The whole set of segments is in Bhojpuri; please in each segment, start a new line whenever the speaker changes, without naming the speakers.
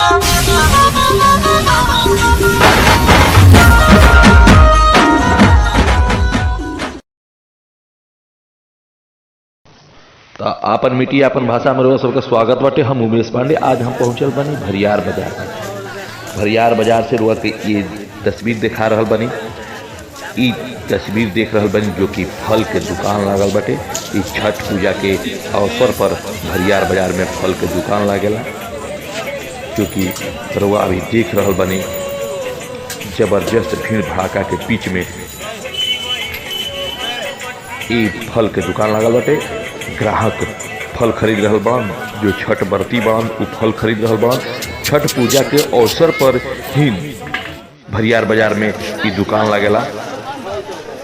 तो आपन मिट्टी आपन भाषा में रउआ सबका स्वागत बाटे। हम उमेश पांडे। आज हम पहुंचल बनी भरियार बाजार में। भरियार बाजार से रउआ के ये तस्वीर दिखा रहल बनी। ई तस्वीर देख रहल बनी जो कि फल के दुकान लागल बाटे। ई छठ पूजा के अवसर पर भरियार बाजार में फल के दुकान लागेला, जो कि रउआ अभी देख रहल बनी। जबरदस्त भीड़ भड़ाका के बीच में ई फल के दुकान लागल बाटे। ग्राहक फल खरीद रहल बान, जो छठ व्रती बान उ फल खरीद रहल बान। छठ पूजा के अवसर पर ही भरियार बाजार में ई दुकान लागेला,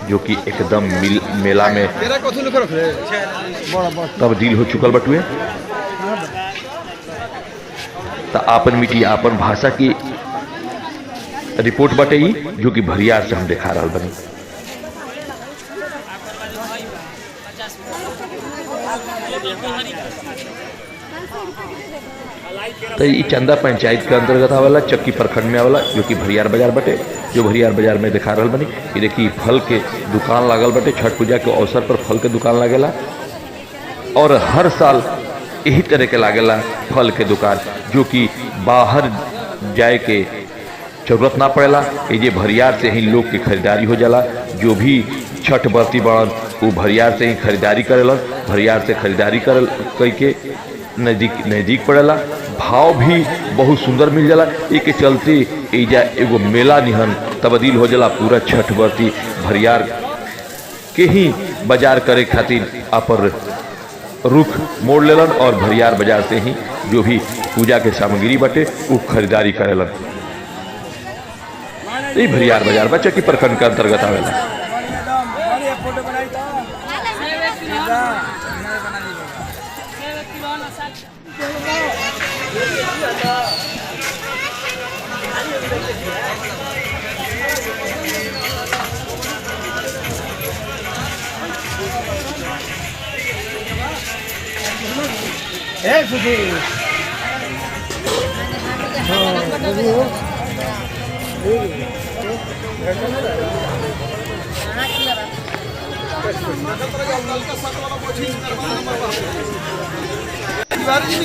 जो कि एकदम मेला में तब्दील हो चुकल बटुए। तो आपन मिट्टी आपन भाषा की रिपोर्ट बाटे ई, जो कि भरियार से हम दिखा रहल बनी। तो ये चंदा पंचायत के अंतर्गत आवेला, चक्की प्रखंड में आवेला, जो कि भरियार बाजार बटे, जो भरियार बाजार में दिखा रहल बनी। ये देखिए फल के दुकान लागल बटे। छठ पूजा के अवसर पर फल के दुकान लागेला और हर साल यही तरह के लागेला फल के दुकान, जो कि बाहर जाए के जरूरत ना पड़ेला। ये भरियार से ही लोग के खरीदारी हो जाला। जो भी छठ व्रती बड़न वो भरियार से ही खरीदारी करेलन। भरियार से खरीदारी करके नज़दीक पड़ेला। भाव भी बहुत सुंदर मिल जाला। एक चलते एजा एगो मेला निहन तब्दील हो जाला। पूरा छठ व्रती भरियार के ही बाजार करे खातिर अपन रुख मोड़ लेलन और भरियार बाजार से ही जो भी पूजा के सामग्री बटे वो खरीदारी करेलन। ये भरियार बाजार बच्चा की प्रखंड के अंतर्गत आवेला।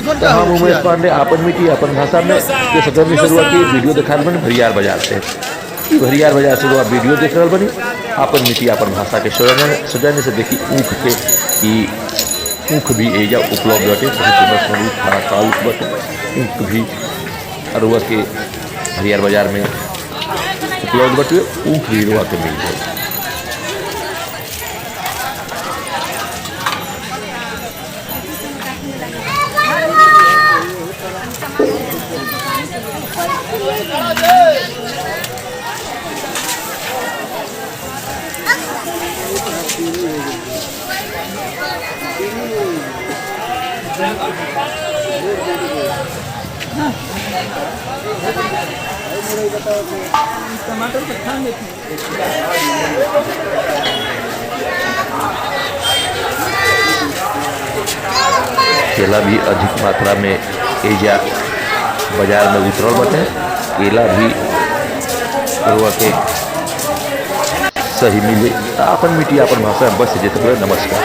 तो हम उमेश पांडे आपन मिट्टी आपन भाषा में के सदन में शुरुआत की वीडियो दिखा रहे बनी भरियार बाजार से। भरियार बाजार से जो आप वीडियो देख रहे बनी आपन मिट्टी आपन भाषा के सजाने से देखी ऊख के ऊख भी एजा उपलब्ध बटे। बहुत बटे ऊख भी अरुआ के भरियार बाजार में उपलब्ध बटे। ऊख भी रुआ के मिल जाए।
टमाटर
केला भी अधिक मात्रा में एजा बाजार में उतरल बटे। केला भी रुआ के सही मिले। अपन मिट्टी अपन भाषा में बस जेते। नमस्कार।